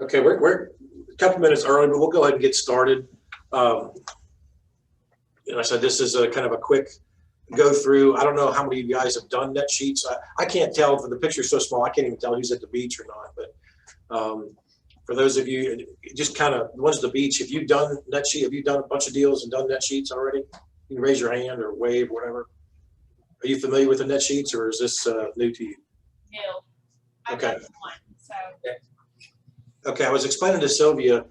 Okay, we're a couple minutes early, but we'll go ahead and get started. I said this is a kind of a quick go through. I don't know how many of you guys have done net sheets. I can't tell, for the picture's so small, I can't even tell who's at the beach or not. But for those of you, just kind of, the ones at the beach, if you've done net sheet, have you done a bunch of deals and done net sheets already? You can raise your hand or wave, whatever. Are you familiar with the net sheets, or is this new to you? New. Okay. I've done one, so. Okay, I was explaining to Sylvia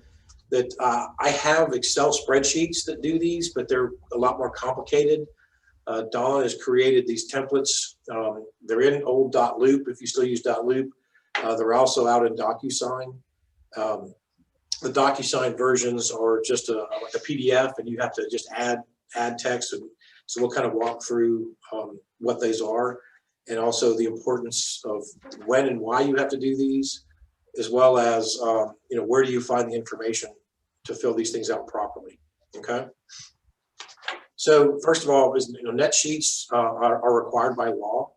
that I have Excel spreadsheets that do these, but they're a lot more complicated. Dawn has created these templates. They're in old .loop, if you still use .loop. They're also out in Docusign. The Docusign versions are just like a PDF, and you have to just add text. And so we'll kind of walk through what these are, and also the importance of when and why you have to do these, as well as where do you find the information to fill these things out properly. Okay. So first of all, net sheets are required by law.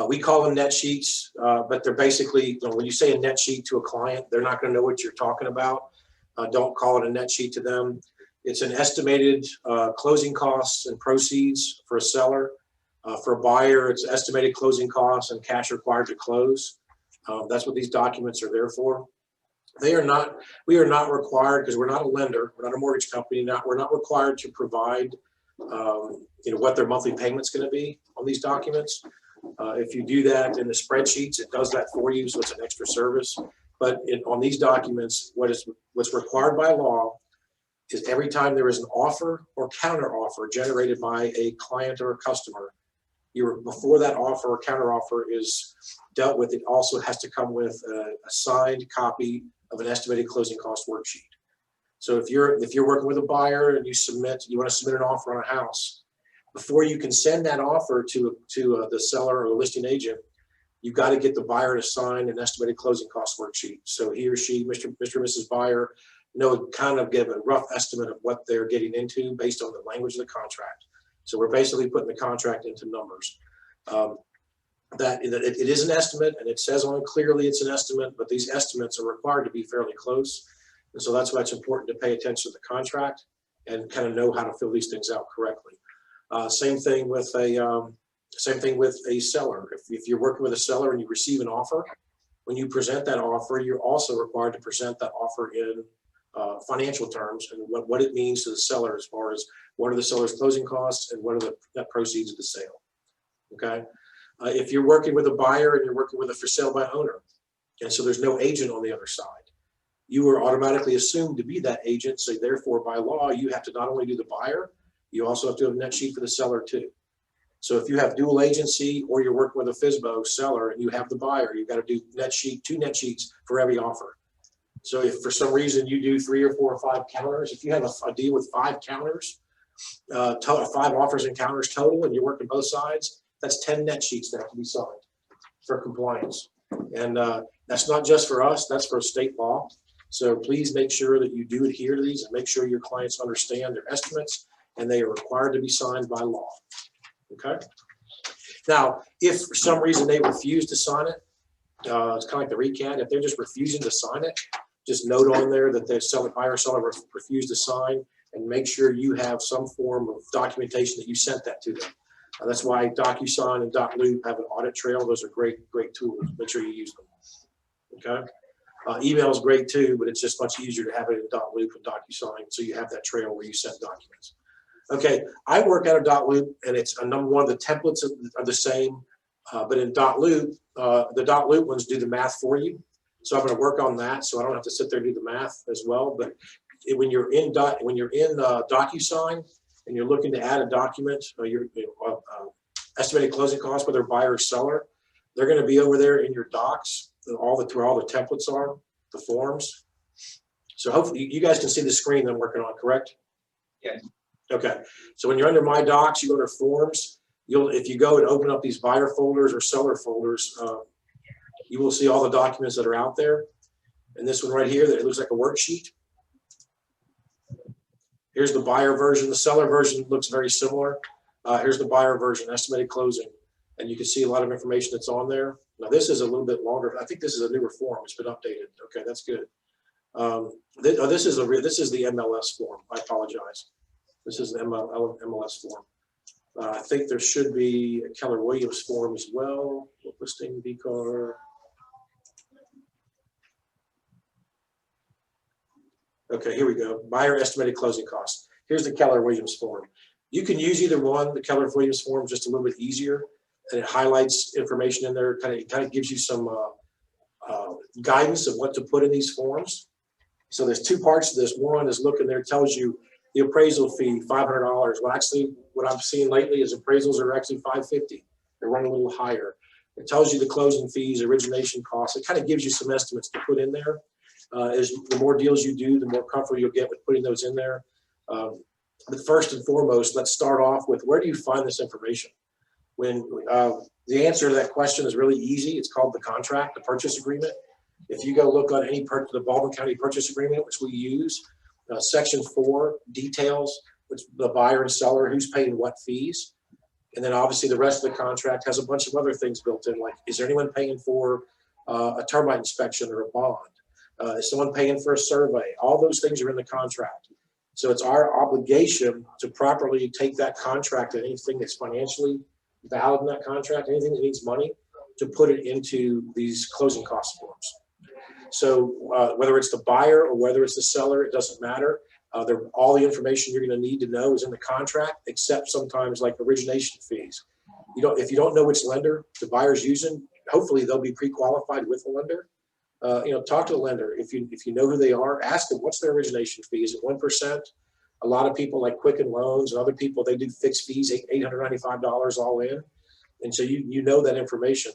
We call them net sheets, but they're basically, when you say a net sheet to a client, they're not going to know what you're talking about. Don't call it a net sheet to them. It's an estimated closing costs and proceeds for a seller. For a buyer, it's estimated closing costs and cash required to close. That's what these documents are there for. We are not required, because we're not a lender, we're not a mortgage company, we're not required to provide what their monthly payment's going to be on these documents. If you do that in the spreadsheets, it does that for you, so it's an extra service. But on these documents, what's required by law is every time there is an offer or counter offer generated by a client or a customer, before that offer or counter offer is dealt with, it also has to come with a signed copy of an estimated closing cost worksheet. So if you're working with a buyer and you want to submit an offer on a house, before you can send that offer to the seller or the listing agent, you've got to get the buyer to sign an estimated closing cost worksheet. So he or she, Mr. and Mrs. Buyer, kind of give a rough estimate of what they're getting into based on the language of the contract. So we're basically putting the contract into numbers. It is an estimate, and it says on it clearly it's an estimate, but these estimates are required to be fairly close. And so that's why it's important to pay attention to the contract and kind of know how to fill these things out correctly. Same thing with a seller. If you're working with a seller and you receive an offer, when you present that offer, you're also required to present that offer in financial terms and what it means to the seller, as far as what are the seller's closing costs and what are the net proceeds of the sale. Okay. If you're working with a buyer and you're working with a for sale by owner, and so there's no agent on the other side, you are automatically assumed to be that agent. So therefore, by law, you have to not only do the buyer, you also have to have a net sheet for the seller too. So if you have dual agency or you're working with a FSBO seller and you have the buyer, you've got to do two net sheets for every offer. So if for some reason you do 3 or 4 or 5 counters, if you have a deal with 5 counters, 5 offers and counters total, and you're working both sides, that's 10 net sheets that have to be signed for compliance. And that's not just for us, that's for state law. So please make sure that you do adhere to these and make sure your clients understand their estimates, and they are required to be signed by law. Okay. Now, if for some reason they refuse to sign it, it's kind of like the recant. If they're just refusing to sign it, just note on there that the buyer or seller refused to sign, and make sure you have some form of documentation that you sent that to them. That's why Docusign and .loop have an audit trail. Those are great tools. Make sure you use them. Okay. Email is great too, but it's just much easier to have it in .loop and Docusign, so you have that trail where you send documents. Okay, I work out of .loop, and it's number one, the templates are the same, but in .loop, the .loop ones do the math for you. So I'm going to work on that, so I don't have to sit there and do the math as well. But when you're in Docusign and you're looking to add a document, your estimated closing costs, whether buyer or seller, they're going to be over there in your docs, where all the templates are, the forms. So hopefully you guys can see the screen that I'm working on, correct? Yes. Okay. So when you're under My Docs, you go to Forms. If you go and open up these buyer folders or seller folders, you will see all the documents that are out there. And this one right here, that it looks like a worksheet. Here's the buyer version. The seller version looks very similar. Here's the buyer version, estimated closing. And you can see a lot of information that's on there. Now this is a little bit longer. I think this is a newer form. It's been updated. Okay, that's good. This is the MLS form. I apologize. This is the MLS form. I think there should be a Keller Williams form as well. Listing VCAR. Okay, here we go. Buyer estimated closing costs. Here's the Keller Williams form. You can use either one. The Keller Williams form is just a little bit easier, and it highlights information in there. Kind of gives you some guidance of what to put in these forms. So there's two parts to this. One is looking there, tells you the appraisal fee, $500. Well, actually, what I've seen lately is appraisals are actually $550. They're running a little higher. It tells you the closing fees, origination costs. It kind of gives you some estimates to put in there. As the more deals you do, the more comfortable you'll get with putting those in there. But first and foremost, let's start off with, where do you find this information? When the answer to that question is really easy. It's called the contract, the purchase agreement. If you go look on any part of the Baldwin County purchase agreement, which we use, section 4 details which the buyer and seller, who's paying what fees. And then obviously the rest of the contract has a bunch of other things built in, like, is there anyone paying for a termite inspection or a bond? Is someone paying for a survey? All those things are in the contract. So it's our obligation to properly take that contract and anything that's financially valid in that contract, anything that needs money, to put it into these closing cost forms. So whether it's the buyer or whether it's the seller, it doesn't matter. All the information you're going to need to know is in the contract, except sometimes like origination fees. If you don't know which lender the buyer's using, hopefully they'll be pre-qualified with the lender. Talk to the lender. If you know who they are, ask them what's their origination fee. Is it 1%? A lot of people like Quicken Loans and other people, they do fixed fees, $895 all in. And so you know that information.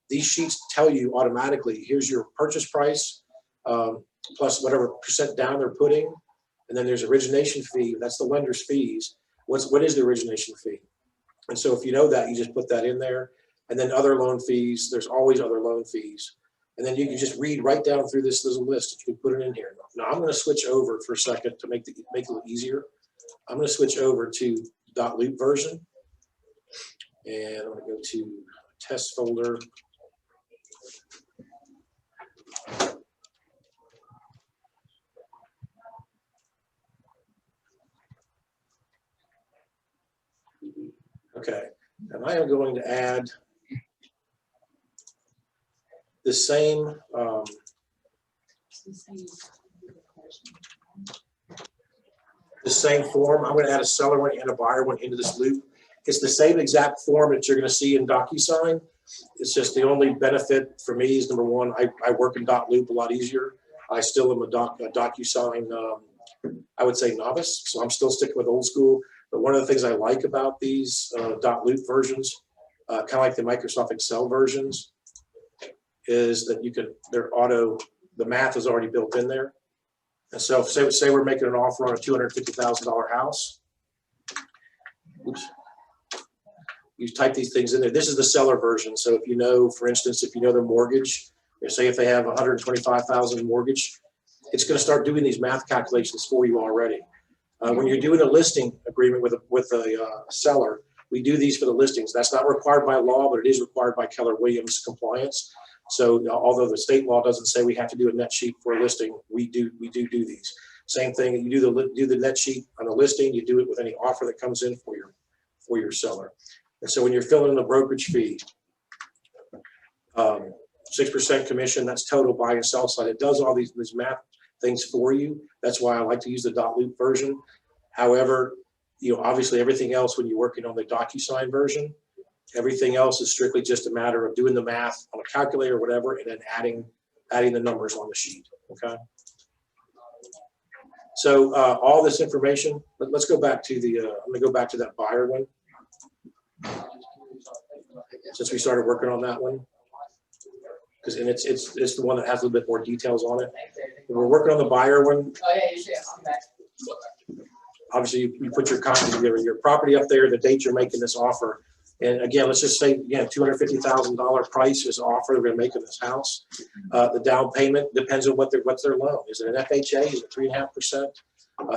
These sheets tell you automatically, here's your purchase price, plus whatever percent down they're putting. And then there's origination fee. That's the lender's fees. What is the origination fee? And so if you know that, you just put that in there. And then other loan fees, there's always other loan fees. And then you can just read right down through this little list. You can put it in here. Now I'm going to switch over for a second to make it a little easier. I'm going to switch over to .loop version. And I'm going to go to test folder. Okay, and I am going to add the same form. I'm going to add a seller one and a buyer one into this loop. It's the same exact form that you're going to see in Docusign. It's just the only benefit for me is, number one, I work in .loop a lot easier. I still am a Docusign, I would say, novice, so I'm still sticking with old school. But one of the things I like about these .loop versions, kind of like the Microsoft Excel versions, is that the math is already built in there. And so say we're making an offer on a $250,000 house. Oops. You type these things in there. This is the seller version. So if you know, for instance, if you know their mortgage, say if they have $125,000 mortgage, it's going to start doing these math calculations for you already. When you're doing a listing agreement with a seller, we do these for the listings. That's not required by law, but it is required by Keller Williams compliance. So although the state law doesn't say we have to do a net sheet for a listing, we do these. Same thing, you do the net sheet on a listing, you do it with any offer that comes in for your seller. And so when you're filling in the brokerage fee, 6% commission, that's total buy and sell side. It does all these math things for you. That's why I like to use the .loop version. However, obviously everything else, when you're working on the Docusign version, everything else is strictly just a matter of doing the math on a calculator or whatever, and then adding the numbers on the sheet. Okay. So all this information. Let's go back to the. I'm going to go back to that buyer one, since we started working on that one. Because it's the one that has a little bit more details on it. And we're working on the buyer one. Oh yeah, you should. I'm back. Obviously, you put your your property up there, the date you're making this offer. And again, let's just say, again, $250,000 price is the offer they're going to make in this house. The down payment depends on what's their loan. Is it an FHA? Is it 3.5%?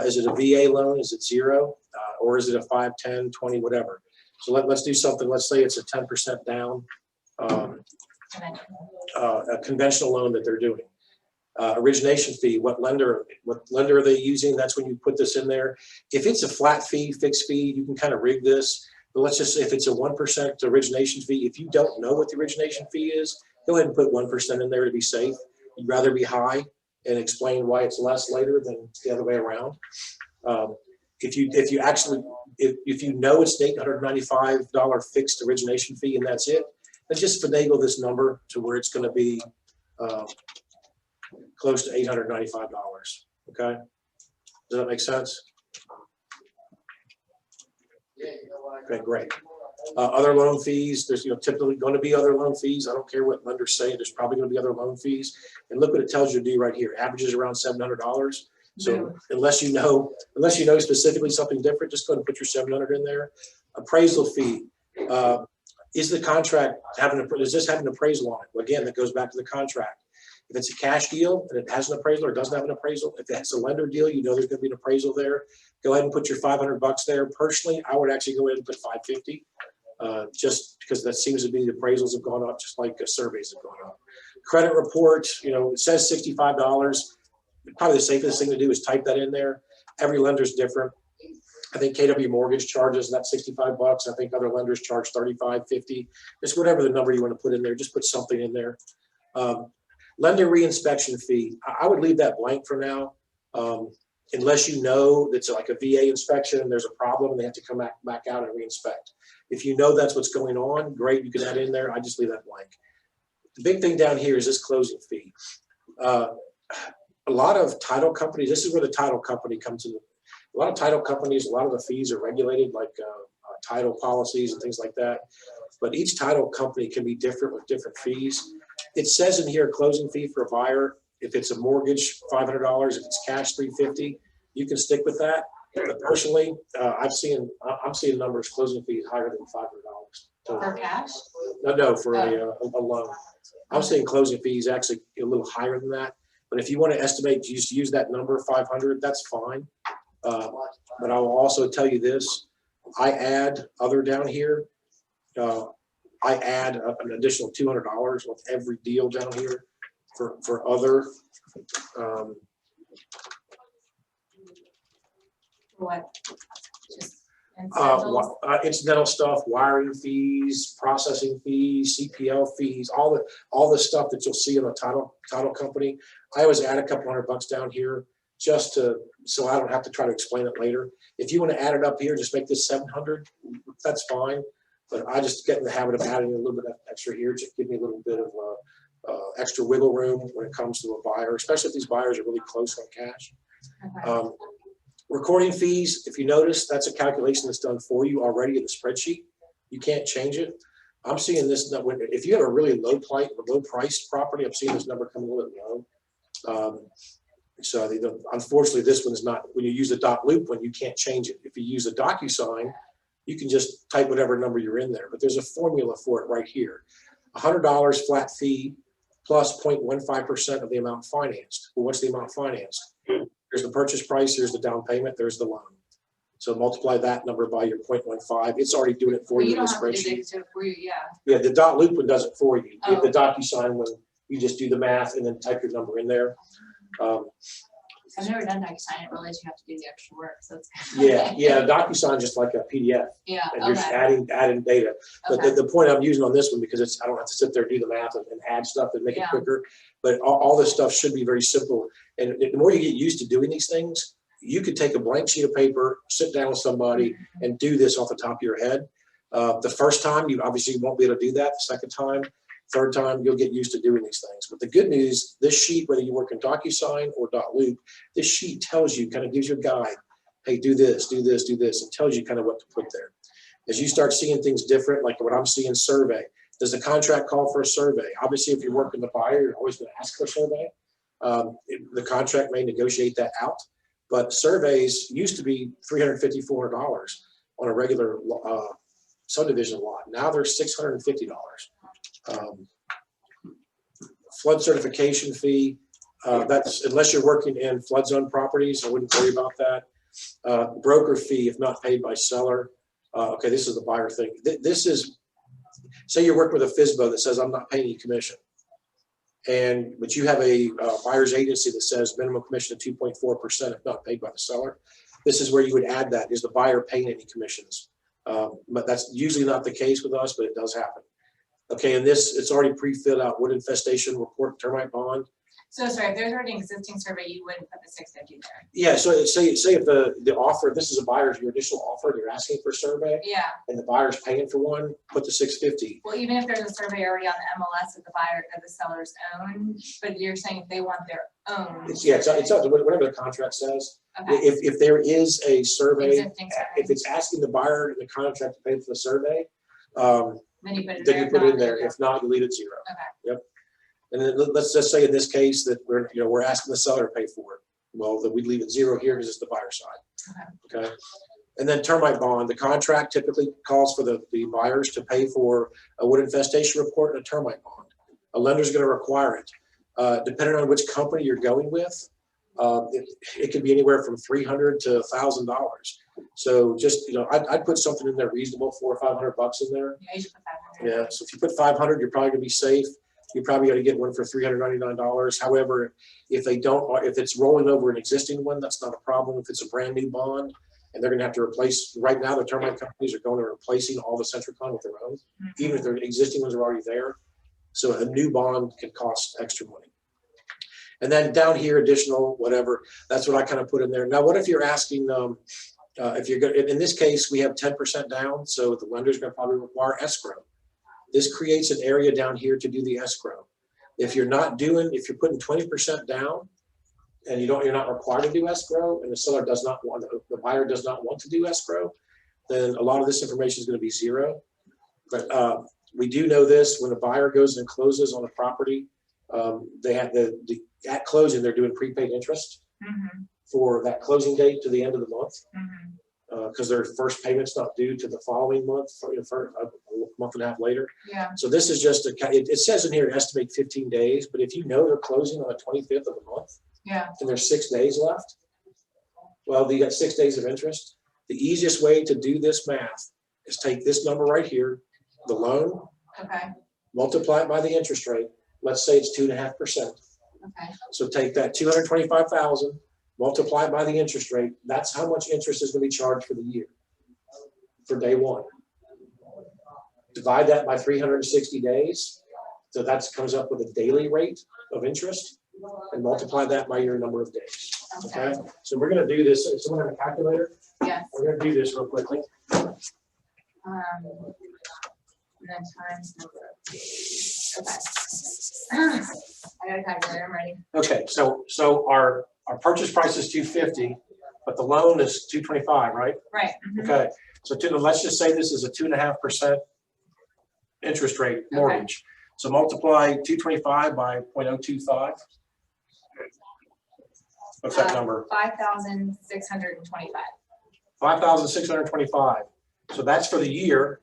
Is it a VA loan? Is it 0? Or is it a 5, 10, 20, whatever? So let's do something. Let's say it's a 10% down, a conventional loan that they're doing. Origination fee, what lender are they using? That's when you put this in there. If it's a flat fee, fixed fee, you can kind of rig this. But let's just say if it's a 1% origination fee, if you don't know what the origination fee is, go ahead and put 1% in there to be safe. You'd rather be high and explain why it's less later than the other way around. If you know it's an $895 fixed origination fee and that's it, then just finagle this number to where it's going to be close to $895. Okay, does that make sense? Okay, great. Other loan fees, there's typically going to be other loan fees. I don't care what lenders say, there's probably going to be other loan fees. And look what it tells you to do right here. Averages around $700. So unless you know specifically something different, just go ahead and put your 700 in there. Appraisal fee. Is the contract does this have an appraisal on it? Well, again, that goes back to the contract. If it's a cash deal and it has an appraisal or doesn't have an appraisal, if it's a lender deal, there's going to be an appraisal there. Go ahead and put your $500 there. Personally, I would actually go ahead and put $550, just because that seems to be the appraisals have gone up, just like surveys have gone up. Credit report, it says $65. Probably the safest thing to do is type that in there. Every lender's different. I think KW Mortgage charges that $65. I think other lenders charge $35, $50. Just whatever the number you want to put in there, just put something in there. Lender reinspection fee, I would leave that blank for now, unless you know it's like a VA inspection and there's a problem and they have to come back out and reinspect. If you know that's what's going on, great, you can add in there. I just leave that blank. The big thing down here is this closing fee. A lot of title companies, this is where the title company comes in. A lot of title companies, a lot of the fees are regulated, like title policies and things like that. But each title company can be different with different fees. It says in here, closing fee for a buyer. If it's a mortgage, $500. If it's cash, $350. You can stick with that. But personally, I'm seeing numbers, closing fees higher than $500. For cash? No, for a loan. I'm seeing closing fees actually a little higher than that. But if you want to estimate, just use that number, 500. That's fine. But I will also tell you this: I add other down here. I add an additional $200 with every deal down here for other. What? Just Incidental stuff, wiring fees, processing fees, CPL fees, all the stuff that you'll see in a title company. I always add a couple $100 down here just so I don't have to try to explain it later. If you want to add it up here, just make this 700. That's fine. But I just get in the habit of adding a little bit of extra here to give me a little bit of extra wiggle room when it comes to a buyer, especially if these buyers are really close on cash. Okay. Recording fees, if you notice, that's a calculation that's done for you already in the spreadsheet. You can't change it. I'm seeing this, if you have a really low priced property, I'm seeing this number come a little bit low. So unfortunately, this one is not, when you use the dot loop one, you can't change it. If you use a Docusign, you can just type whatever number you're in there, but there's a formula for it right here. $100 flat fee plus 0.15% of the amount financed. Well, what's the amount financed? Here's the purchase price, here's the down payment, there's the loan. So multiply that number by your 0.15. It's already doing it for you in the spreadsheet. Yeah, the dot loop one does it for you. Oh. The Docusign one, you just do the math and then type your number in there. I've never done Docusign. I didn't realize you have to do the extra work. So it's yeah, Docusign just like a PDF. Yeah, and you're just adding data. But the point I'm using on this one, because I don't have to sit there and do the math and add stuff and make it quicker. But all this stuff should be very simple. And the more you get used to doing these things, you could take a blank sheet of paper, sit down with somebody, and do this off the top of your head. The first time, you obviously won't be able to do that. The second time, third time, you'll get used to doing these things. But the good news, this sheet, whether you work in Docusign or .loop, this sheet tells you, kind of gives you a guide. Hey, do this, do this, do this, and tells you kind of what to put there. As you start seeing things different, like what I'm seeing, survey. Does the contract call for a survey? Obviously, if you're working the buyer, you're always going to ask for a survey. The contract may negotiate that out. But surveys used to be $350, $400 on a regular subdivision lot. Now they're $650. Flood certification fee, that's unless you're working in flood zone properties, I wouldn't worry about that. Broker fee if not paid by seller. Okay, this is the buyer thing. This is, say you're working with a FSBO that says I'm not paying you commission. but you have a buyer's agency that says minimum commission of 2.4% if not paid by the seller. This is where you would add that. Is the buyer paying any commissions? But that's usually not the case with us, but it does happen. Okay, and this, it's already pre-filled out wood infestation report, termite bond. So sorry, if there's already an existing survey, you wouldn't put the 650 there. Yeah, so say if the offer, this is a buyer's, your initial offer, you're asking for a survey, Yeah. and the buyer's paying for one, put the 650. Well, even if there's a survey already on the MLS that the buyer, that the seller's own, but you're saying if they want their own. It's up to whatever the contract says. Okay. If there is a survey, Existing survey. if it's asking the buyer in the contract to pay for the survey, Then you put it then you put it in there. there. If not, you leave it 0. Okay. Yep. And then let's just say in this case that we're asking the seller to pay for it. Well, then we'd leave it 0 here because it's the buyer side. Okay. And then termite bond, the contract typically calls for the buyers to pay for a wood infestation report and a termite bond. A lender's going to require it. Depending on which company you're going with, it could be anywhere from $300 to $1,000. So just, I'd put something in there reasonable, $400 or $500 in there. Yeah, you should put 500. Yeah, so if you put 500, you're probably gonna be safe. You probably got to get one for $399. However, if it's rolling over an existing one, that's not a problem. If it's a brand new bond and they're gonna have to replace, right now the termite companies are going to replacing all the Centricon with their own, even if their existing ones are already there. So a new bond can cost extra money. And then down here, additional, whatever, that's what I kind of put in there. Now, what if you're asking, if you're going, in this case, we have 10% down, so the lender's going to probably require escrow. This creates an area down here to do the escrow. If you're putting 20% down and you're not required to do escrow, and the buyer does not want to do escrow, then a lot of this information is going to be 0. But we do know this, when a buyer goes and closes on a property, they have at closing, they're doing prepaid interest for that closing date to the end of the month, because their first payment's not due to the following month, for a month and a half later. Yeah. So this is just it says in here, estimate 15 days, but if you know they're closing on the 25th of the month, yeah, and there's 6 days left, well, you got 6 days of interest. The easiest way to do this math is take this number right here, the loan, okay, multiply it by the interest rate. Let's say it's 2.5%. okay, So take that 225,000, multiply it by the interest rate. That's how much interest is going to be charged for the year, for day one. Divide that by 360 days. So that comes up with a daily rate of interest, and multiply that by your number of days. Okay. So we're going to do this. If someone have a calculator, yes. we're going to do this real quickly. And then times number of days. Okay. I got a calculator, I'm ready. Okay, so our purchase price is $250, but the loan is $225, right? Right. Okay, so let's just say this is a 2.5% interest rate mortgage. So multiply 225 by 0.025. What's that number? 5,625. 5,625. So that's for the year.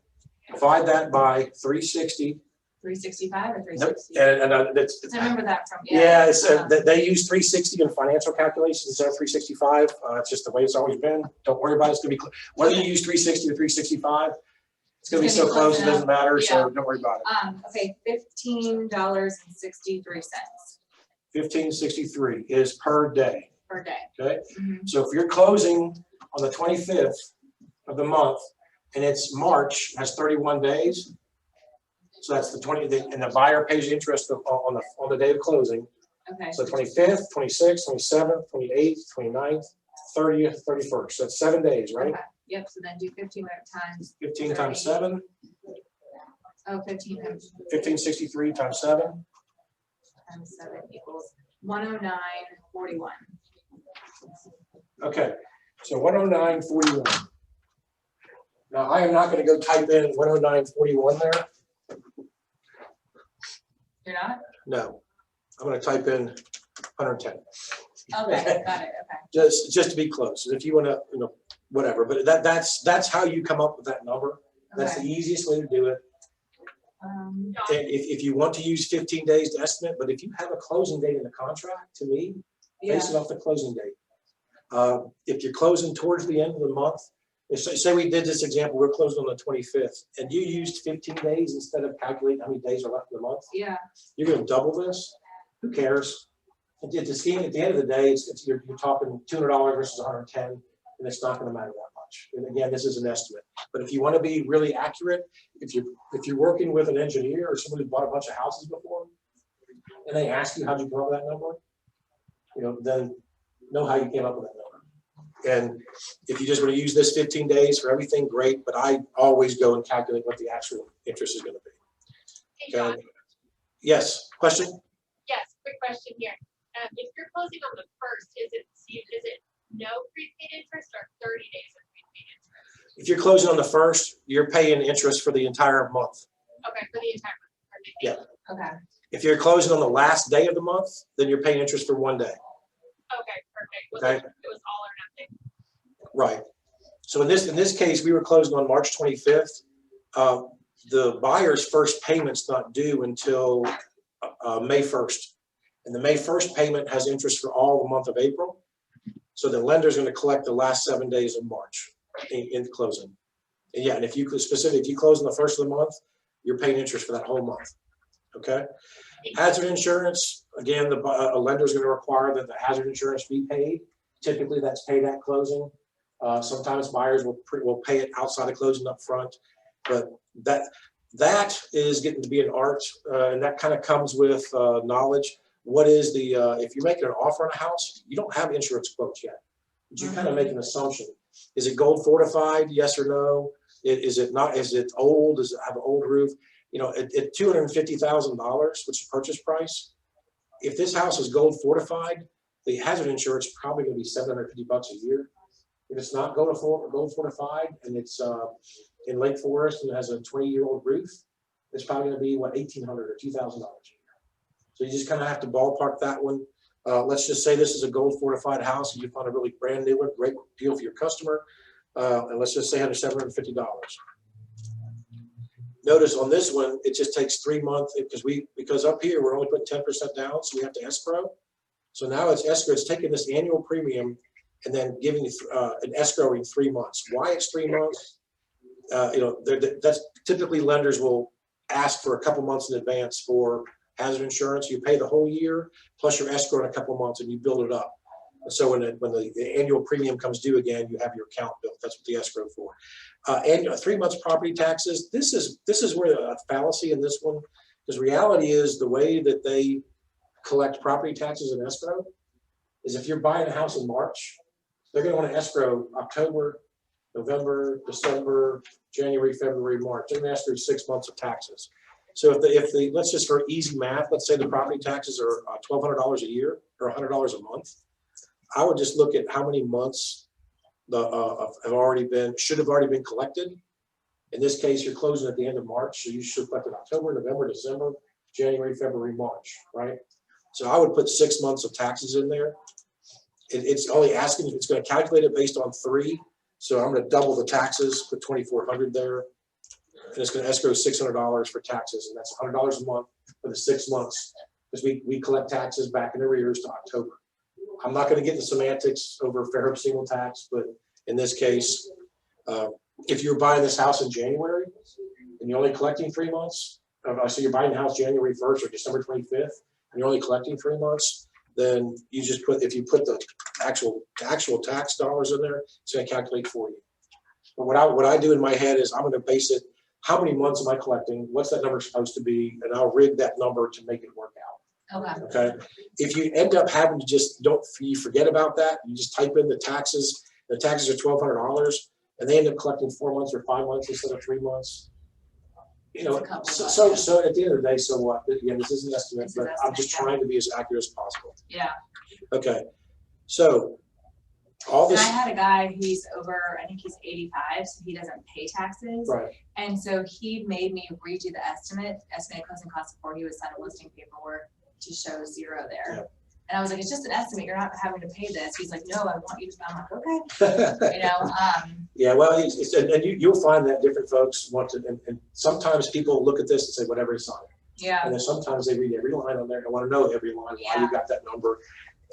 Divide that by 360. 365 or 360? And that's, I remember that from, yeah, it's, they use 360 in financial calculations instead of 365. It's just the way it's always been. Don't worry about it. It's going to be, whether you use 360 or 365, it's going to be so close, it doesn't matter. Yeah. So don't worry about it. Okay, $15.63. $15.63 is per day. Per day. Okay. So if you're closing on the 25th of the month and it's March, has 31 days. So that's the 20th, and the buyer pays interest on the day of closing. Okay. So 25th, 26th, 27th, 28th, 29th, 30th, 31st. So that's 7 days, right? Okay. Yep. So then do 15 times 15 30. times 7. Oh, 15 times 1563 times 7. times 7 equals 109.41. Okay. So 109.41. Now I am not going to go type in 109.41 there. You're not? No, I'm going to type in 110. Okay, got it. Okay. Just to be close. If you want to, whatever. But that's how you come up with that number. That's the easiest way to do it. And if you want to use 15 days to estimate, but if you have a closing date in the contract, to me, base it off the closing date. If you're closing towards the end of the month, say we did this example, we're closing on the 25th, and you used 15 days instead of calculating how many days are left in the month. Yeah. You're going to double this. Who cares? At the end of the day, you're talking $200 versus 110, and it's not going to matter that much. And again, this is an estimate. But if you want to be really accurate, if you're working with an engineer or somebody who bought a bunch of houses before, and they ask you how'd you come up with that number, then know how you came up with that number. And if you just want to use this 15 days for everything, great. But I always go and calculate what the actual interest is going to be. Hey, John. Okay. Yes. Question. Yes, quick question here. If you're closing on the 1st, is it no prepaid interest or 30 days of prepaid interest? If you're closing on the 1st, you're paying interest for the entire month. Okay, for the entire month. Perfect. Yeah. Okay. If you're closing on the last day of the month, then you're paying interest for 1 day. Okay, perfect. Okay. It was all or nothing. Right. So in this case, we were closing on March 25th. The buyer's first payment's not due until May 1st. And the May 1st payment has interest for all the month of April. So the lender's going to collect the last 7 days of March in closing. And yeah, and if you close on the 1st of the month, you're paying interest for that whole month. Okay. Hazard insurance, again, a lender is going to require that the hazard insurance be paid. Typically, that's paid at closing. Sometimes buyers will pay it outside of closing up front, but that is getting to be an art, and that kind of comes with knowledge. What is if you're making an offer on a house, you don't have insurance quotes yet, but you kind of make an assumption. Is it gold fortified? Yes or no? Is it not? Is it old? Does it have an old roof? At $250,000, which is purchase price, if this house is gold fortified, the hazard insurance is probably going to be $750 a year. If it's not gold fortified and it's in Lake Forest and it has a 20-year-old roof, it's probably going to be $1,800 or $2,000 a year. So you just kind of have to ballpark that one. Let's just say this is a gold fortified house and you find a really brand new one, great deal for your customer, and let's just say it had $750. Notice on this one, it just takes 3 months because up here we're only putting 10% down, so we have to escrow. So now it's escrow. It's taking this annual premium and then giving an escrow in 3 months. Why it's 3 months? That's typically lenders will ask for a couple months in advance for hazard insurance. You pay the whole year plus your escrow in a couple months, and you build it up. So when the annual premium comes due again, you have your account built. That's what the escrow for. And 3 months property taxes. This is where a fallacy in this one, because reality is the way that they collect property taxes in escrow is if you're buying a house in March, they're going to want to escrow October, November, December, January, February, March. They're going to escrow 6 months of taxes. So if the let's just for easy math, let's say the property taxes are $1,200 a year or $100 a month. I would just look at how many months should have already been collected. In this case, you're closing at the end of March, so you should collect in October, November, December, January, February, March, right? So I would put 6 months of taxes in there. It's only asking if it's going to calculate it based on 3. So I'm going to double the taxes, put $2,400 there, and it's going to escrow $600 for taxes, and that's $100 a month for the 6 months because we collect taxes back in arrears to October. I'm not going to get the semantics over fair hope single tax, but in this case, if you're buying this house in January and you're only collecting 3 months, so you're buying the house January 1st or December 25th, and you're only collecting 3 months, then you just if you put the actual tax dollars in there, it's going to calculate for you. But what I do in my head is I'm going to base it, how many months am I collecting? What's that number supposed to be? And I'll rig that number to make it work out. Okay. If you end up having to you forget about that, you just type in the taxes. The taxes are $1,200, and they end up collecting 4 months or 5 months instead of 3 months. So at the end of the day, so what? Again, this is an estimate, but I'm just trying to be as accurate as possible. Yeah. Okay. So all this. And I had a guy who's over, I think he's 85, so he doesn't pay taxes. Right. And so he made me redo the estimated closing costs before he would sign a listing paperwork to show 0 there. Yeah. And I was like, it's just an estimate. You're not having to pay this. He's like, no, I want you to. I'm like, okay. Yeah, well, you'll find that different folks want to, and sometimes people look at this and say, whatever is on it. Yeah. And then sometimes they read every line on there and want to know every line, why you got that number.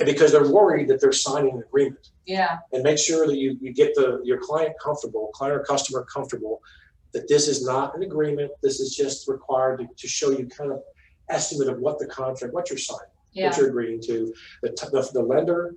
And because they're worried that they're signing an agreement. Yeah. And make sure that you get your client or customer comfortable that this is not an agreement. This is just required to show you kind of estimate of what you're signing. Yeah. what you're agreeing to. The lender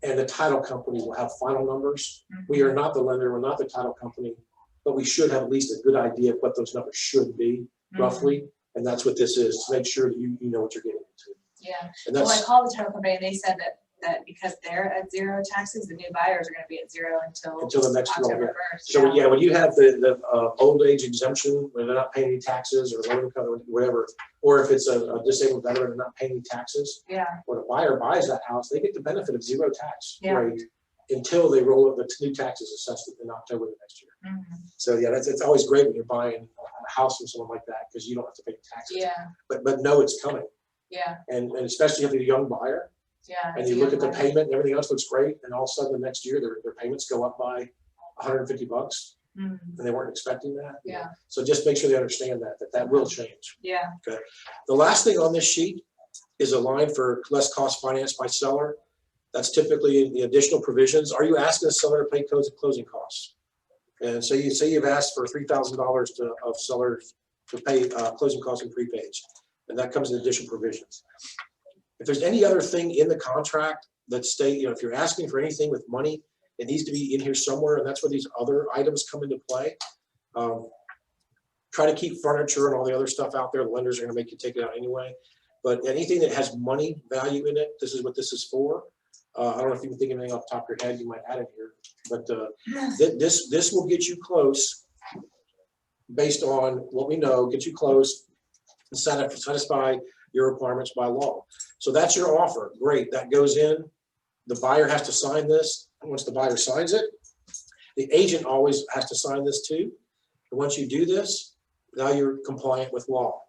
and the title company will have final numbers. We are not the lender, we're not the title company, but we should have at least a good idea of what those numbers should be roughly. And that's what this is, to make sure that you know what you're getting into. Yeah. And Well, I that's, called the title company and they said that because they're at zero taxes, the new buyers are gonna be at zero until the next roll, October yeah. 1st. So yeah, when you have the old age exemption, where they're not paying any taxes or low income or whatever, or if it's a disabled veteran and not paying any taxes, Yeah, when a buyer buys that house, they get the benefit of zero tax Yeah. rate until they roll up the new taxes assessed in October the next year. So yeah, it's always great when you're buying a house from someone like that because you don't have to pay taxes. yeah, But know it's coming, yeah, and especially if you're a young buyer yeah. and you look at the payment and everything else looks great, and all of a sudden the next year their payments go up by $150, and they weren't expecting that. Yeah. So just make sure they understand that will change. Yeah, The last thing on this sheet is a line for less cost financed by seller. That's typically in the additional provisions. Are you asking a seller to pay closing costs? And so you say you've asked for $3,000 of sellers to pay closing costs and prepage, and that comes in additional provisions. If there's any other thing in the contract that state, if you're asking for anything with money, it needs to be in here somewhere, and that's where these other items come into play. Try to keep furniture and all the other stuff out there. The lenders are going to make you take it out anyway. But anything that has money value in it, this is what this is for. I don't know if you can think of anything off the top of your head, you might add it here. But this will get you close based on what we know, get you close and satisfy your requirements by law. So that's your offer. Great. That goes in. The buyer has to sign this. And once the buyer signs it, the agent always has to sign this too. And once you do this, now you're compliant with law.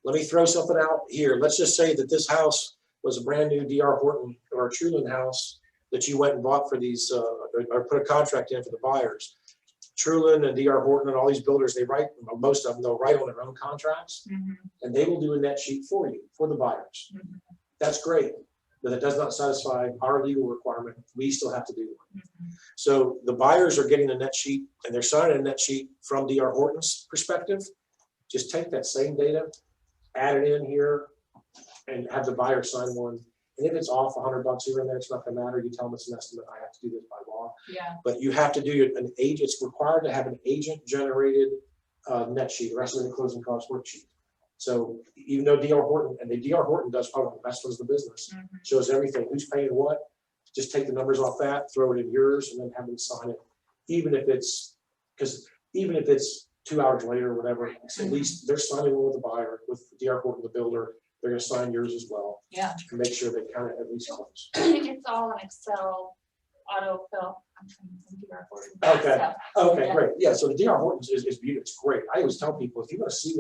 Let me throw something out here. Let's just say that this house was a brand new D.R. Horton or a Truland house that you went and bought for these, or put a contract in for the buyers. Truland and D.R. Horton and all these builders, they write, most of them, they'll write on their own contracts, and they will do a net sheet for you, for the buyers. That's great, but it does not satisfy our legal requirement. We still have to do one. So the buyers are getting a net sheet, and they're signing a net sheet from D.R. Horton's perspective. Just take that same data, add it in here, and have the buyer sign one. And if it's off $100 here and there, it's not gonna matter. You tell them it's an estimate. I have to do this by law. yeah, But you have to do an agent. It's required to have an agent-generated net sheet, or estimated closing cost worksheet. So even though D.R. Horton, and the D.R. Horton does probably the best ones in the business, shows everything, who's paying what. Just take the numbers off that, throw it in yours, and then have them sign it. Even if it's 2 hours later or whatever, at least they're signing one with the buyer, with D.R. Horton, the builder. They're gonna sign yours as well, yeah. to make sure they count it at least close. It's all an Excel autofill. I'm trying to think of our board. Okay. Okay, Yeah. great. Yeah, so the D.R. Horton's is beautiful. It's great. I always tell people, if you want to see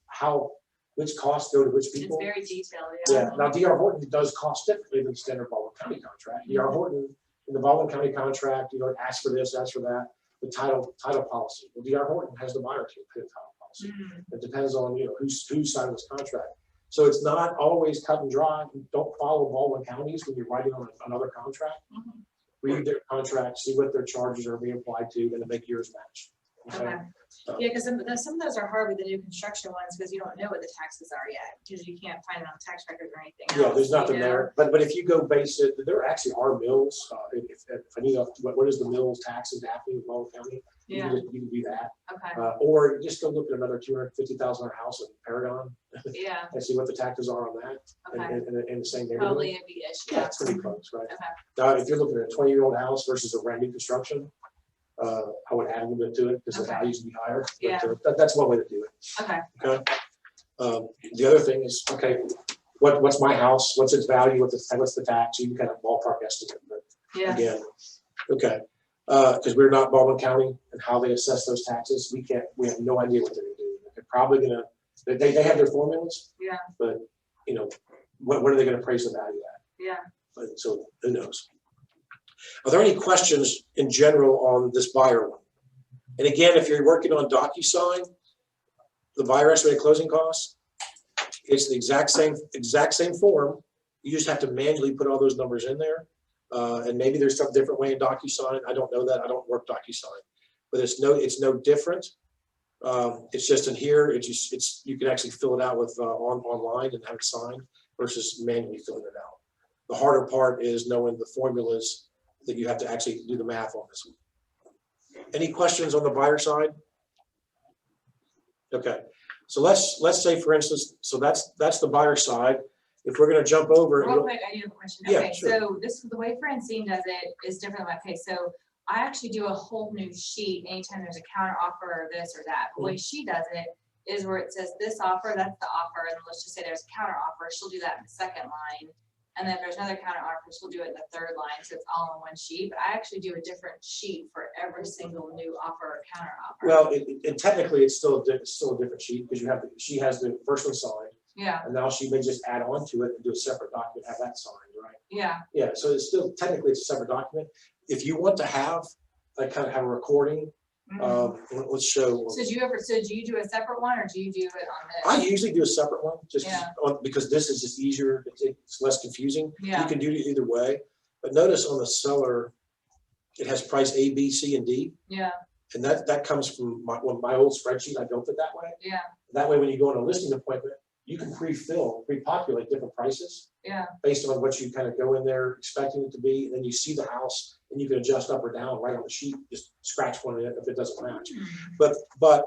how which costs go to which It's people. very detailed, Yeah, now D.R. Horton does cost differently than the standard Baldwin County contract. D.R. Horton, in the Baldwin County contract, ask for this, ask for that, the title policy. Well, D.R. Horton has the buyer to pay the title policy. It depends on, who's signed this contract. So it's not always cut and dry. Don't follow Baldwin counties when you're writing on another contract. Read their contract, see what their charges are being applied to, and then make yours match. Okay. Yeah, because some of those are hard with the new construction ones because you don't know what the taxes are yet because you can't find it on tax records or anything else. Yeah, there's nothing there. But if you go base it, there actually are mills. If I need what is the mills tax in Daphne, Baldwin County? Yeah. You can do that. Okay. Or just go look at another $250,000 house in Paragon Yeah. and see what the taxes are on that. Okay. In the same neighborhood. Probably a B-ish. Yeah, it's gonna be close, right? Okay. Now, if you're looking at a 20-year-old house versus a brand new construction, I would add a little bit to it because the Okay. values would be higher. Yeah. But that's one way to do it. Okay. Okay. The other thing is, okay, what's my house? What's its value? What's the tax? You can kind of ballpark estimate, but Yeah. again, okay. Because we're not Baldwin County and how they assess those taxes, we have no idea what they're gonna do. They're probably gonna, they have their formulas, Yeah. but what are they gonna praise the value at? Yeah. But so who knows? Are there any questions in general on this buyer one? And again, if you're working on Docusign, the buyer estimated closing costs, it's the exact same form. You just have to manually put all those numbers in there. And maybe there's some different way in Docusign. I don't know that. I don't work Docusign, but it's no different. It's just in here. You can actually fill it out with online and have it signed. versus manually filling it out. The harder part is knowing the formulas that you have to actually do the math on this one. Any questions on the buyer side? Okay, so let's say, for instance, so that's the buyer side. If we're going to jump over, Real quick, I do have a question. Yeah, Okay, sure. so the way Francine does it is different than okay. So I actually do a whole new sheet anytime there's a counter offer or this or that. The way she does it is where it says this offer, that's the offer, and let's just say there's a counter offer, she'll do that in the second line. And then if there's another counter offer, she'll do it in the third line, so it's all in one sheet. But I actually do a different sheet for every single new offer or counter offer. well, and technically it's still a different sheet because she has the first one signed, Yeah, and now she may just add on to it and do a separate document, have that signed, right? yeah, Yeah, so it's still technically it's a separate document. If you want to have like kind of have a recording, mhm. let's show. So do you do a separate one or do you do it on I this? usually do a separate one just Yeah. because this is just easier. It's less confusing. Yeah. You can do it either way. But notice on the seller, it has price A, B, C, and D. Yeah, And that comes from my old spreadsheet. I built it that way. yeah, That way, when you go on a listing appointment, you can pre-populate different prices yeah. based on what you kind of go in there expecting it to be. And then you see the house and you can adjust up or down right on the sheet, just scratch one if it doesn't match. But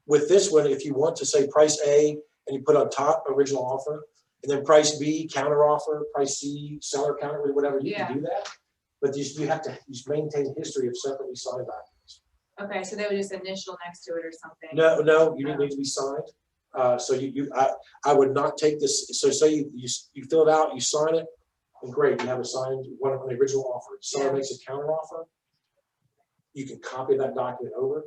with this one, if you want to say price A and you put on top original offer, and then price B, counter offer, price C, seller counter, whatever, you can do that. But you have to maintain history of separately signed documents. Okay, so they would just initial next to it or something. No, you didn't need to be signed. So I would not take this. So say you fill it out, you sign it, and great, you have a signed one on the original offer. Seller makes a counter offer. You can copy that document over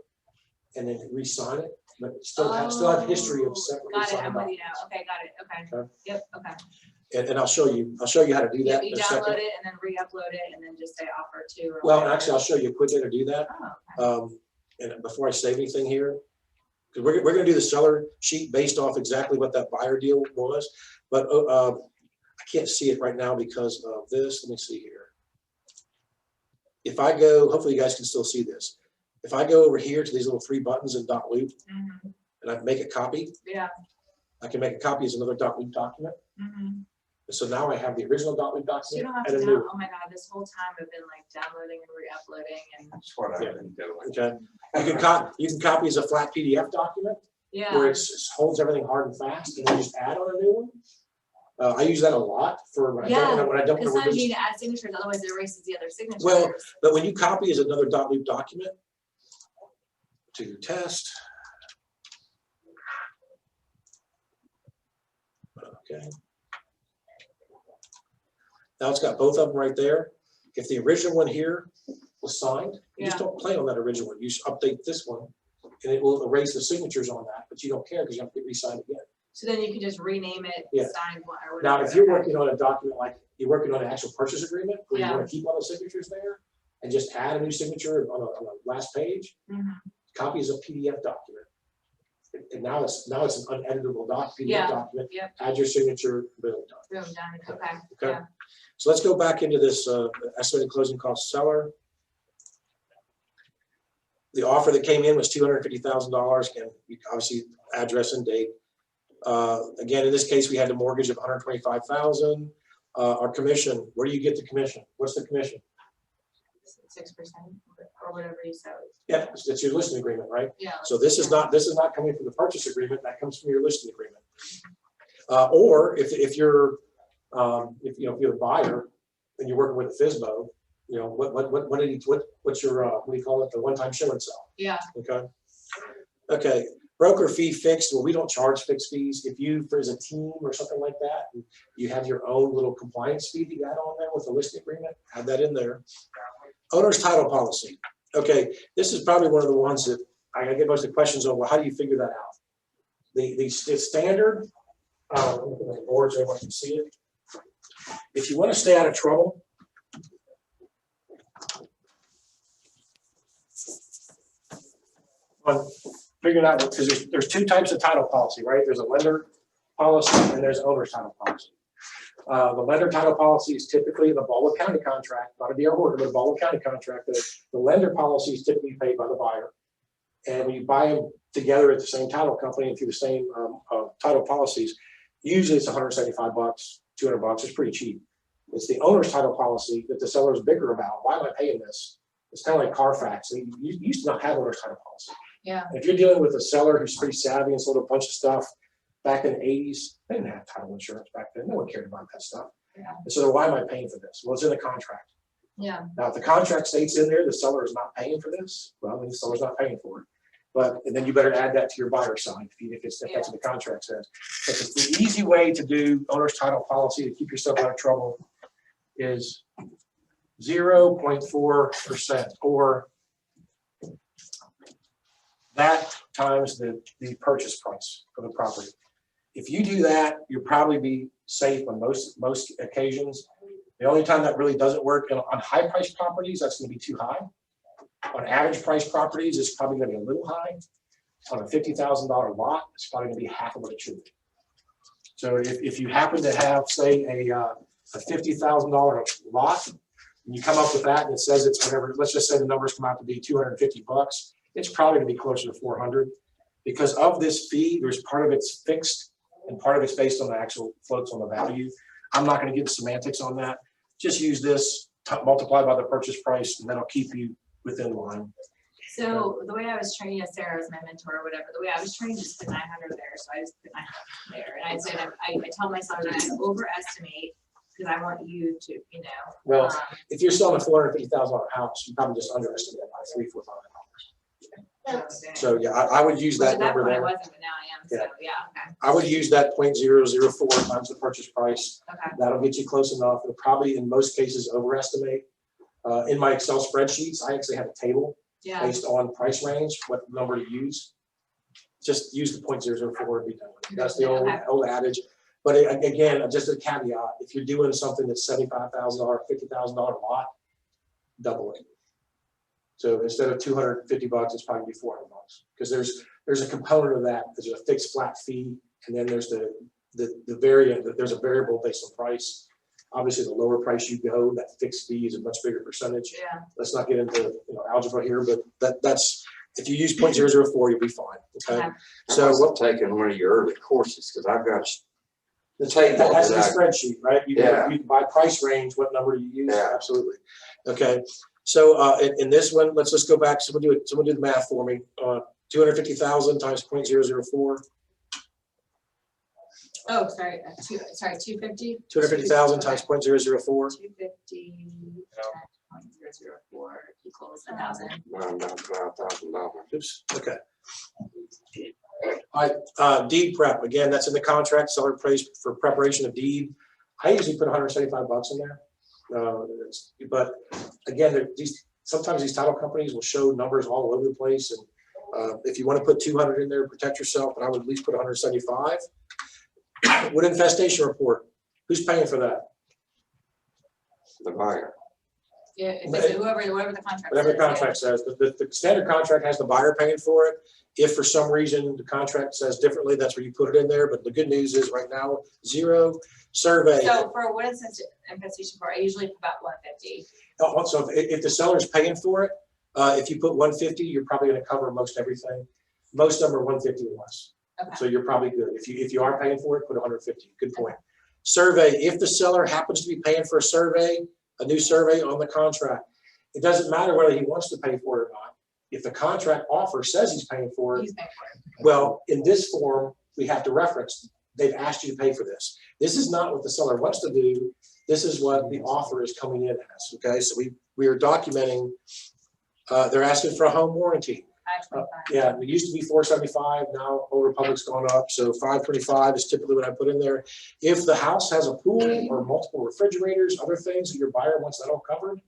and then re-sign it, but still have history of separately Got it, signed I'm with documents. you now. Okay, got it, okay. Okay. Yep, okay. And I'll show you how to do Yeah, that you in a download second. it and then re-upload it and then just say offer to. or Well, whatever. actually, I'll show you a quick way to do that. Oh, okay. And before I save anything here, because we're going to do the seller sheet based off exactly what that buyer deal was, but I can't see it right now because of this. Let me see here. If I go, hopefully you guys can still see this. If I go over here to these little three buttons in dot loop Mhm. and I make a copy, Yeah. I can make a copy as another dot loop document. Mhm. So now I have the original dot loop So you document don't have and to a new down, oh my God, this whole time I've been like downloading and re-uploading and, That's what I've been doing. Okay. You can copy as a flat PDF document yeah. where it holds everything hard and fast, and then just add on a new one. I use that a lot for when I don't Because want to sometimes you reduce. need to add signatures, otherwise it erases the other signatures. Well, but when you copy as another dot loop document to test. Okay. Now it's got both of them right there. If the original one here was signed, you just don't play on that original one. You just update this one and it will erase the signatures on that, but you don't care because you have to get re-signed again. So then you can just rename it, Yeah. sign one or whatever. Now, if you're working on a document, like you're working on an actual purchase agreement, where you Yeah. want to keep all the signatures there and just add a new signature on a last page, Mhm. copy as a PDF document. And now it's an uneditable PDF Yeah. document. Yep. Add your signature, boom, done. Boom, done, okay, Okay. yeah. So let's go back into this estimated closing cost seller. The offer that came in was $250,000, and obviously address and date. Again, in this case, we had a mortgage of $125,000. Our commission, where do you get the commission? What's the commission? 6% or whatever you said. Yeah, it's your listing agreement, right? Yeah. So this is not coming from the purchase agreement, that comes from your listing agreement. Or if you're a buyer and you're working with a FSBO, what's your what do you call it, the one-time show and sell? Yeah, Okay, broker fee fixed. Well, we don't charge fixed fees. If you, as a team or something like that, you have your own little compliance fee that you add on there with the listing agreement, add that in there. Owner's title policy. Okay, this is probably one of the ones that I get most of the questions on. Well, how do you figure that out? The standard, let me look at the board so everyone can see it. If you want to stay out of trouble, on figuring out, because there's two types of title policy, right? There's a lender policy and there's owner's title policy. The lender title policy is typically the Baldwin County contract, not a D.R. Horton, but a Baldwin County contract. The lender policy is typically paid by the buyer. And when you buy them together at the same title company and through the same title policies, Usually it's $175, $200. It's pretty cheap. It's the owner's title policy that the seller is bigger about. Why am I paying this? It's kind of like Carfax. You used to not have owner's title policy. Yeah. If you're dealing with a seller who's pretty savvy and sold a bunch of stuff back in the 80s, they didn't have title insurance back then. No one cared about that stuff. Yeah. And so why am I paying for this? Well, it's in the contract. Yeah. Now, if the contract states in there the seller is not paying for this, well, then the seller's not paying for it. But and then you better add that to your buyer side if that's what the contract says. But the easy way to do owner's title policy to keep yourself out of trouble is 0.4% or that times the purchase price of the property. If you do that, you'll probably be safe on most occasions. The only time that really doesn't work on high price properties, that's going to be too high. On average price properties, it's probably going to be a little high. On a $50,000 lot, it's probably going to be half of what it should be. So if you happen to have, say, a $50,000 lot, and you come up with that and it says it's whatever, let's just say the numbers come out to be $250, it's probably going to be closer to 400 because of this fee. There's part of it's fixed and part of it's based on the actual floats on the value. I'm not going to get semantics on that. Just use this multiplied by the purchase price, and that'll keep you within line. So the way I was trained, Sarah was my mentor or whatever, the way I was trained just put 900 there. So I just put 900 there. And I'd say that I tell my sellers I overestimate because I want you to, Well, if you're selling a $450,000 house, you probably just underestimate it by $3,000, $4,000. So yeah, I would use that number there. I wasn't, but now I am. So yeah, okay. I would use that 0.004 times the purchase price. Okay. That'll get you close enough. It'll probably, in most cases, overestimate. In my Excel spreadsheets, I actually have a table based on price range, what number to use. Just use the 0.004 and be done with it. That's the old adage. But again, just a caveat, if you're doing something that's $75,000, $50,000 lot, double it. So instead of $250, it's probably be $400 because there's a component of that. There's a fixed flat fee, and then there's the variant. There's a variable based on price. Obviously, the lower price you go, that fixed fee is a much bigger percentage. Yeah. Let's not get into algebra here, but that's if you use 0.004, you'll be fine. Okay. So what taking one of your early courses because I've got the table that's in the spreadsheet, right? You can by price range, what number you use. Yeah. Absolutely. Okay. So in this one, let's just go back. Someone do the math for me. 250,000 times 0.004. Oh, sorry. 250. 250,000 times 0.004. 250 times 0.004 equals 1,000. $9,000. Oops. Okay. All right. Deed prep. Again, that's in the contract. Seller pays for preparation of deed. I usually put $175 in there. But again, sometimes these title companies will show numbers all over the place. And if you want to put 200 in there, protect yourself, but I would at least put 175. Wood infestation report. Who's paying for that? The buyer. Yeah, if it's whoever the contract Whatever the says, contract says. The standard contract has the buyer paying for it. If for some reason the contract says differently, that's where you put it in there. But the good news is right now, 0 survey. So for wood infestation report, I usually put about 150. So if the seller's paying for it, if you put 150, you're probably going to cover most everything. Most of them are 150 or less. Okay. So you're probably good. If you are paying for it, put 150. Good point. Survey. If the seller happens to be paying for a new survey on the contract, it doesn't matter whether he wants to pay for it or not. If the contract offer says he's paying for it, He's paying for it. well, in this form, we have to reference they've asked you to pay for this. This is not what the seller wants to do. This is what the offer is coming in as. Okay, so we are documenting. They're asking for a home warranty. Yeah, it used to be $475. Now Old Republic's gone up, so $525 is typically what I put in there. If the house has a pool or multiple refrigerators, other things that your buyer wants that all covered,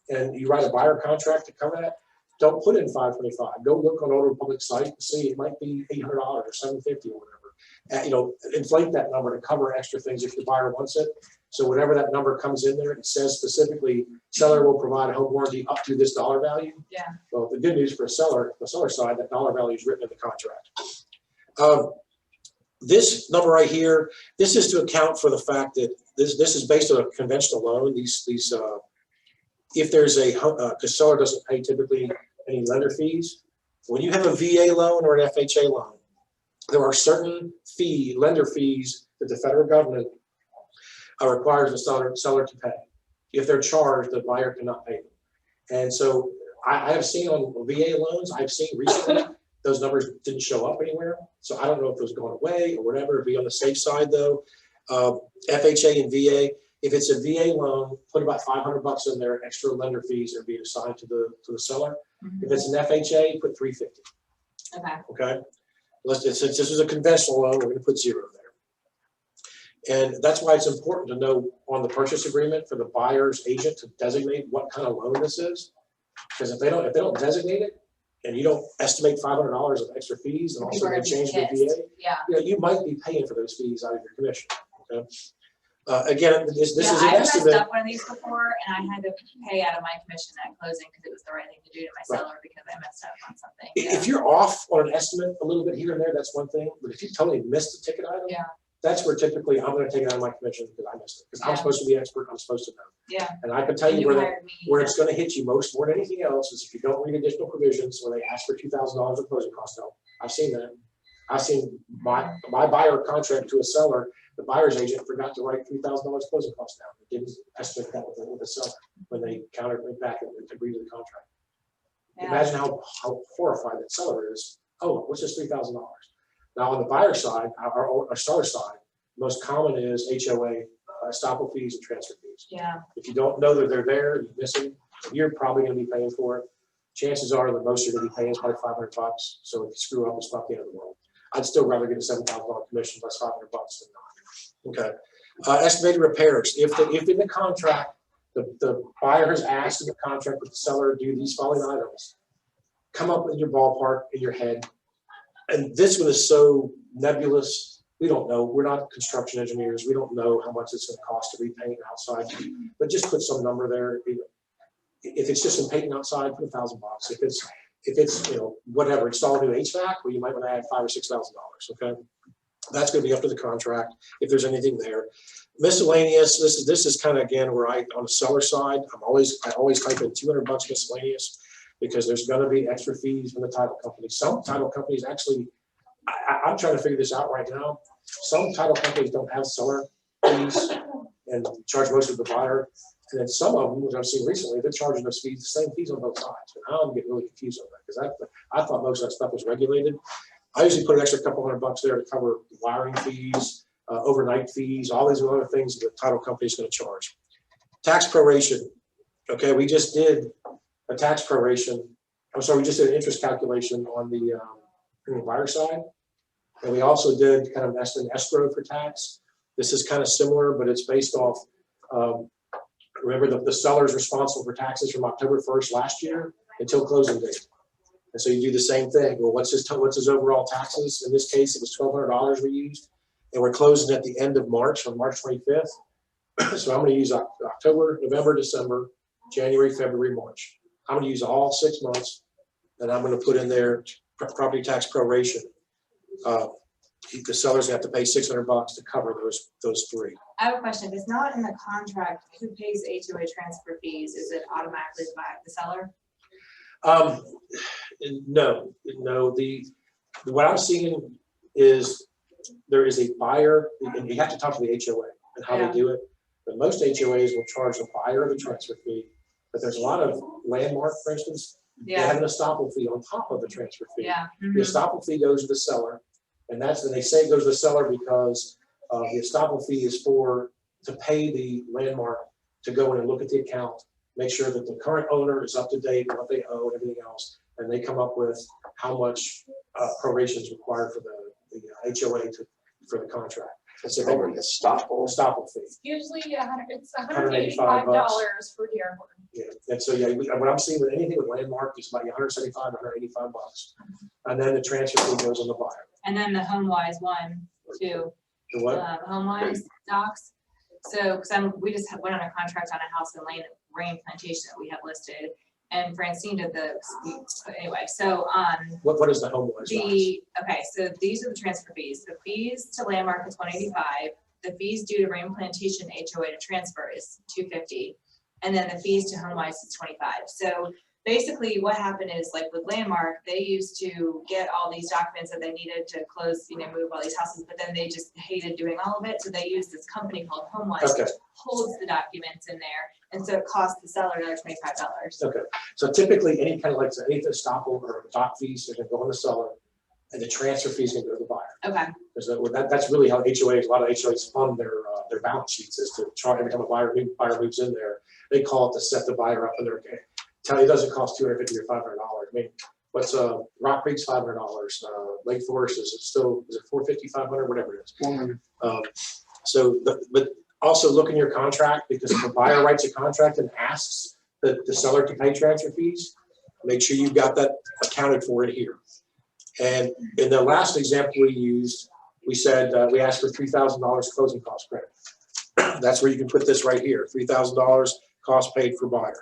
and you write a buyer contract to cover that, don't put in $525. Go look on Old Republic's site and see it might be $800 or $750 or whatever. Inflate that number to cover extra things if the buyer wants it. So whatever that number comes in there, it says specifically, seller will provide a home warranty up to this dollar value. Yeah. Well, the good news for the seller side, that dollar value is written in the contract. This number right here, this is to account for the fact that this is based on a conventional loan. If there's the seller doesn't pay typically any lender fees. When you have a VA loan or an FHA loan, there are certain lender fees that the federal government requires the seller to pay. If they're charged, the buyer cannot pay them. And so I have seen on VA loans, I've seen recently, those numbers didn't show up anywhere. So I don't know if it was going away or whatever. Be on the safe side though. FHA and VA, if it's a VA loan, put about $500 in there, extra lender fees are being assigned to the seller. Mhm. If it's an FHA, put $350. Okay. Okay. Since this is a conventional loan, we're going to put 0 there. And that's why it's important to know on the purchase agreement for the buyer's agent to designate what kind of loan this is. Because if they don't designate it and you don't estimate $500 of extra fees and also People are they change the gonna be VA, pissed. Yeah. you might be paying for those fees out of your commission. Okay. Again, this Yeah, is an I messed estimate. up one of these before and I had to pay out of my commission at closing because it was the right thing to do to my Right. seller because I messed up on something. If you're off on an estimate a little bit here and there, that's one thing. But if you totally missed the ticket item, Yeah. that's where typically I'm going to take it out of my commission because I missed it. Because I'm Yeah. supposed to be expert, I'm supposed to know. Yeah. And I can tell And you hired me. where it's going to hit you more than anything else is if you don't read additional provisions where they ask for $2,000 of closing cost help. I've seen that. I've seen my buyer contract to a seller, the buyer's agent forgot to write $3,000 closing costs down. It didn't estimate that with the seller when they countered it back and agreed to the contract. Yeah. Imagine how horrified that seller is. Oh, what's this $3,000? Now on the buyer side, our seller side, most common is HOA, estoppel fees and transfer fees. Yeah. If you don't know that they're there, you're missing, you're probably going to be paying for it. Chances are the most you're going to be paying is probably $500. So if you screw up, it's not the end of the world. I'd still rather get a $7,000 commission less $500 than not. Okay. Estimated repairs. If in the contract, the buyer has asked in the contract with the seller to do these following items, come up with your ballpark in your head. And this one is so nebulous. We don't know. We're not construction engineers. We don't know how much it's going to cost to repaint outside. But just put some number there. If it's just some painting outside, put $1,000. If it's whatever, install a new HVAC, well, you might want to add $5,000 or $6,000. Okay, that's going to be up to the contract if there's anything there. Miscellaneous. This is kind of again where on the seller side, I always type in $200 miscellaneous because there's going to be extra fees from the title company. Some title companies actually, I'm trying to figure this out right now. Some title companies don't have seller fees and charge most of the buyer. And then some of them, which I've seen recently, they're charging those fees, the same fees on both sides. And I'm getting really confused on that because I thought most of that stuff was regulated. I usually put an extra couple $100 there to cover wiring fees, overnight fees, all these other things that the title company is going to charge. Tax proration. Okay, we just did a tax proration. I'm sorry, we just did an interest calculation on the buyer side. And we also did kind of an escrow for tax. This is kind of similar, but it's based off, remember the seller is responsible for taxes from October 1st last year until closing date. And so you do the same thing. Well, what's his overall taxes? In this case, it was $1,200 we used. And we're closing at the end of March, on March 25th. So I'm going to use October, November, December, January, February, March. I'm going to use all 6 months. And I'm going to put in there property tax proration. The seller's going to have to pay $600 to cover those three. I have a question. If it's not in the contract, who pays HOA transfer fees? Is it automatically by the seller? No. What I'm seeing is there is a buyer, and you have to talk to the HOA and how they do it. But most HOAs will charge the buyer the transfer fee. But there's a lot of landmark, for instance, they have an estoppel fee on top of the transfer fee. Yeah. The estoppel fee goes to the seller, and they say it goes to the seller because the estoppel fee is to pay the landmark to go in and look at the account, make sure that the current owner is up to date on what they owe and everything else, and they come up with how much proration is required for the HOA for the contract. It's called an Estoppel fee. Usually it's $185 $185 for Dearborn. Yeah, and so what I'm seeing with anything with landmark is about $175, $185, and then the transfer fee goes on the buyer. And then the HomeWise one too. The what? HomeWise docs. So, because we just went on a contract on a house in Rain Plantation that we have listed, and Francine did anyway. So, What is the HomeWise? okay, so these are the transfer fees. The fees to Landmark is $185. The fees due to Rain Plantation HOA to transfer is $250, and then the fees to HomeWise is $25. So basically what happened is like with Landmark, they used to get all these documents that they needed to close, move all these houses, but then they just hated doing all of it. So they used this company called HomeWise, Okay. which holds the documents in there. And so it costs the seller another $25. Okay, so typically any kind of like any estoppel or doc fees are gonna go on the seller, and the transfer fees gonna go to the buyer. Okay. Because that's really how HOAs, a lot of HOAs fund their balance sheets, is to try every time a buyer moves in there, they call it to set the buyer up in their, tell you it doesn't cost $250 or $500. I mean, what's Rock Creek's $500, Lake Forest is it $450, $500, whatever it is. 100. But also look in your contract, because if a buyer writes a contract and asks the seller to pay transfer fees, make sure you've got that accounted for in here. And in the last example we used, we said we asked for $3,000 closing cost credit. That's where you can put this right here, $3,000 cost paid for buyer.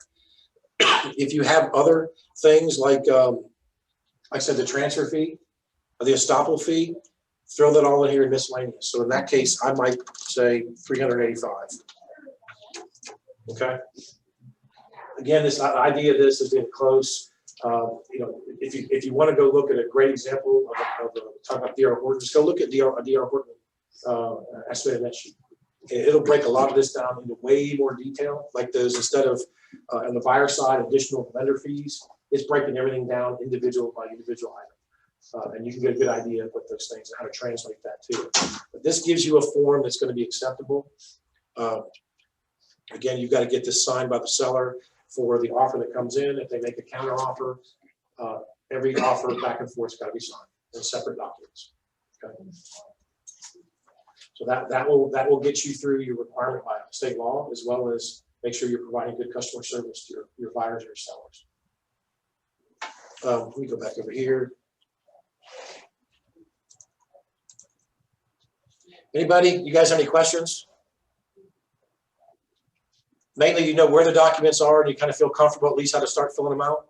If you have other things like I said, the transfer fee, or the estoppel fee, throw that all in here in miscellaneous. So in that case, I might say 385. Okay. Again, this idea of this is getting close. If you want to go look at a great example of talk about DR Horton, just go look at DR Horton estimated net sheet. It'll break a lot of this down into way more detail. Like those, instead of on the buyer side, additional vendor fees, it's breaking everything down individual by individual item. And you can get a good idea of what those things, how to translate that too. But this gives you a form that's going to be acceptable. Again, you've got to get this signed by the seller for the offer that comes in. If they make a counter offer, every offer back and forth has got to be signed in separate documents. Okay. So that will get you through your requirement by state law, as well as make sure you're providing good customer service to your buyers or your sellers. Let me go back over here. Anybody, you guys have any questions? Mainly, you know where the documents are and you kind of feel comfortable at least how to start filling them out?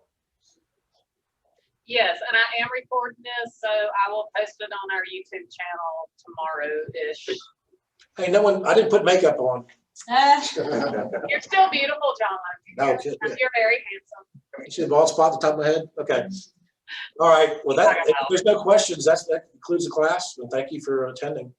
Yes, and I am recording this, so I will post it on our YouTube channel tomorrow-ish. Hey, no one, I didn't put makeup on. You're still beautiful, John. No, good. You're very handsome. You see the bald spot at the top of my head? Okay. All right. Well, if there's no questions, that concludes the class. And thank you for attending.